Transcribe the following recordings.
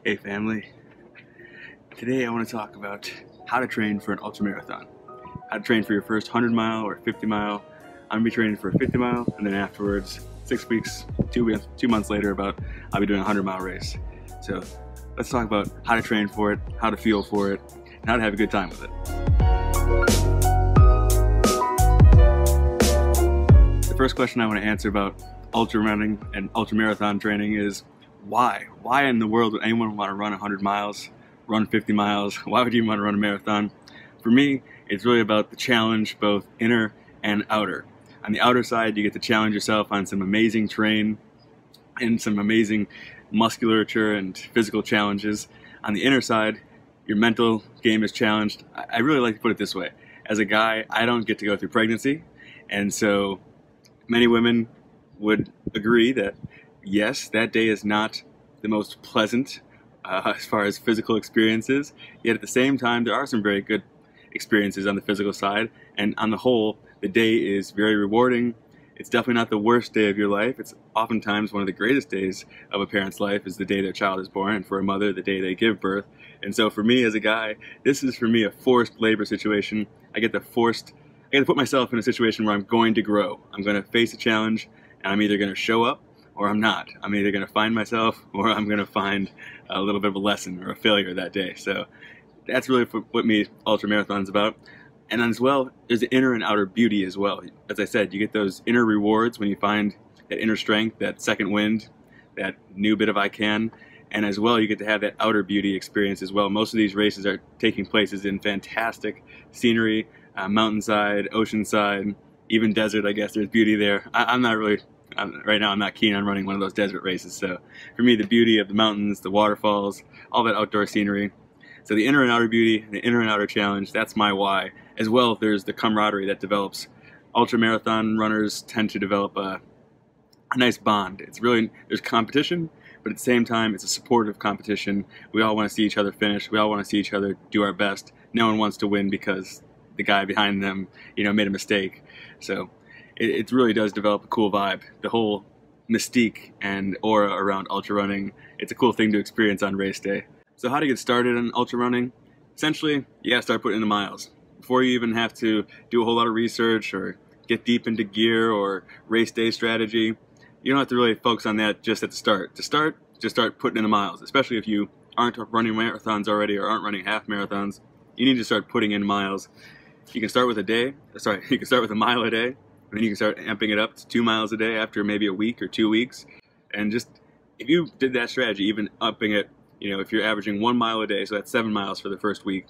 Hey family, today I want to talk about how to train for an ultramarathon. How to train for your first 100 mile or 50 mile. I'm going to be training for a 50 mile and then afterwards, 6 weeks, 2 months later I'll be doing a 100-mile race. So let's talk about how to train for it, how to feel for it, and how to have a good time with it. The first question I want to answer about ultrarunning and ultramarathon training is why? Why in the world would anyone want to run 100 miles, run 50 miles? Why would you even want to run a marathon? For me, it's really about the challenge, both inner and outer. On the outer side, you get to challenge yourself on some amazing terrain and some amazing musculature and physical challenges. On the inner side, your mental game is challenged. I really like to put it this way. As a guy, I don't get to go through pregnancy, and so many women would agree that yes, that day is not the most pleasant as far as physical experiences, yet at the same time there are some very good experiences on the physical side, and on the whole the day is very rewarding. It's definitely not the worst day of your life. It's oftentimes one of the greatest days of a parent's life is the day their child is born, and for a mother the day they give birth. And so for me as a guy, this is for me a forced labor situation. I get to put myself in a situation where I'm going to grow. I'm going to face a challenge and I'm either going to show up or I'm not. I'm either going to find myself or I'm going to find a little bit of a lesson or a failure that day. So that's really what me ultramarathon's about. And as well, there's the inner and outer beauty as well. As I said, you get those inner rewards when you find that inner strength, that second wind, that new bit of I can. And as well, you get to have that outer beauty experience as well. Most of these races are taking places in fantastic scenery, mountainside, oceanside, even desert. I guess there's beauty there. Right now I'm not keen on running one of those desert races, so for me the beauty of the mountains, the waterfalls, all that outdoor scenery. So the inner and outer beauty, the inner and outer challenge, that's my why. As well, there's the camaraderie that develops. Ultramarathon runners tend to develop a nice bond. It's really, there's competition, but at the same time it's a supportive competition. We all want to see each other finish. We all want to see each other do our best. No one wants to win because the guy behind them, made a mistake. So it really does develop a cool vibe. The whole mystique and aura around ultra running, it's a cool thing to experience on race day. So how to get started on ultra running? Essentially, you gotta start putting in the miles. Before you even have to do a whole lot of research or get deep into gear or race day strategy, you don't have to really focus on that just at the start. To start, just start putting in the miles, especially if you aren't running marathons already or aren't running half marathons. You need to start putting in miles. You can start with you can start with a mile a day. And then you can start amping it up to 2 miles a day after maybe a week or 2 weeks. And just, if you did that strategy, even upping it, if you're averaging 1 mile a day, so that's 7 miles for the first week.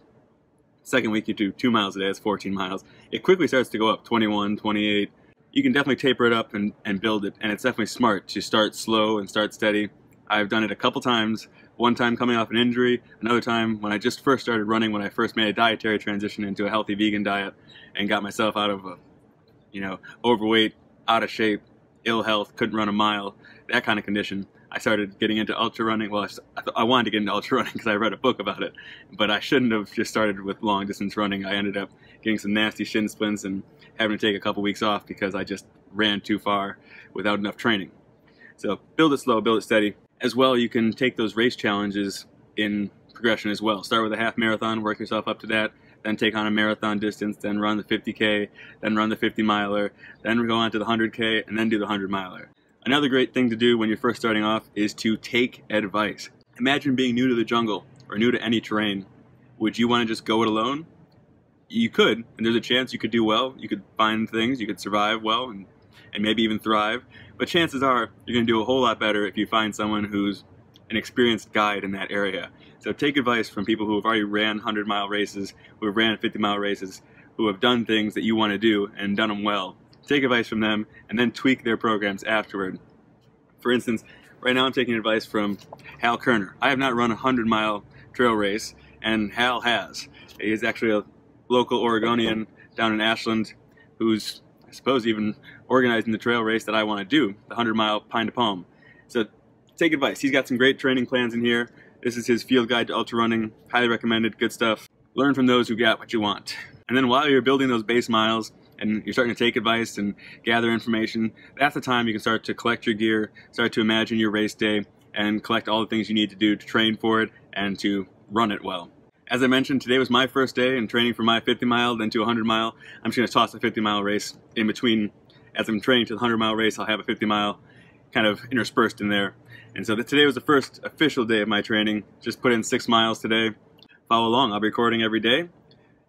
Second week you do 2 miles a day, that's 14 miles. It quickly starts to go up, 21, 28. You can definitely taper it up and build it. And it's definitely smart to start slow and start steady. I've done it a couple times. One time coming off an injury, another time when I just first started running, when I first made a dietary transition into a healthy vegan diet and got myself out of a overweight, out of shape, ill health, couldn't run a mile, that kind of condition. I started getting into ultra running. Well, I wanted to get into ultra running because I read a book about it, but I shouldn't have just started with long distance running. I ended up getting some nasty shin splints and having to take a couple weeks off because I just ran too far without enough training. So build it slow, build it steady. As well, you can take those race challenges in progression as well. Start with a half marathon, work yourself up to that, then take on a marathon distance, then run the 50K, then run the 50 miler, then go on to the 100K, and then do the 100 miler. Another great thing to do when you're first starting off is to take advice. Imagine being new to the jungle or new to any terrain. Would you want to just go it alone? You could, and there's a chance you could do well. You could find things, you could survive well, and maybe even thrive. But chances are you're going to do a whole lot better if you find someone who's an experienced guide in that area. So take advice from people who have already ran 100-mile races, who have ran 50-mile races, who have done things that you want to do and done them well. Take advice from them and then tweak their programs afterward. For instance, right now I'm taking advice from Hal Kerner. I have not run a 100-mile trail race, and Hal has. He's actually a local Oregonian down in Ashland who's, I suppose, even organizing the trail race that I want to do, the 100-mile Pine to Palm. So take advice. He's got some great training plans in here. This is his field guide to ultra running. Highly recommended, good stuff. Learn from those who got what you want. And then while you're building those base miles and you're starting to take advice and gather information, that's the time you can start to collect your gear, start to imagine your race day, and collect all the things you need to do to train for it and to run it well. As I mentioned, today was my first day in training for my 50 mile, then to a 100 mile. I'm just going to toss a 50 mile race in between. As I'm training to the 100 mile race, I'll have a 50 mile kind of interspersed in there. And so today was the first official day of my training. Just put in 6 miles today. Follow along, I'll be recording every day.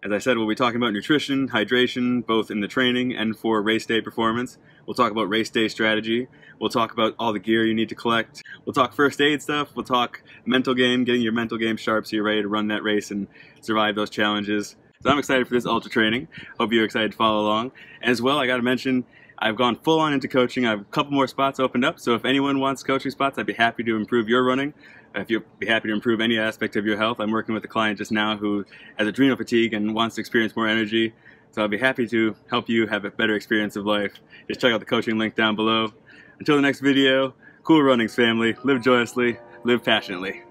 As I said, we'll be talking about nutrition, hydration, both in the training and for race day performance. We'll talk about race day strategy. We'll talk about all the gear you need to collect. We'll talk first aid stuff. We'll talk mental game, getting your mental game sharp so you're ready to run that race and survive those challenges. So I'm excited for this ultra training. Hope you're excited to follow along. As well, I got to mention, I've gone full on into coaching. I have a couple more spots opened up, so if anyone wants coaching spots, I'd be happy to improve your running. If you'd be happy to improve any aspect of your health, I'm working with a client just now who has adrenal fatigue and wants to experience more energy. So I'll be happy to help you have a better experience of life. Just check out the coaching link down below. Until the next video, cool runnings family. Live joyously, live passionately.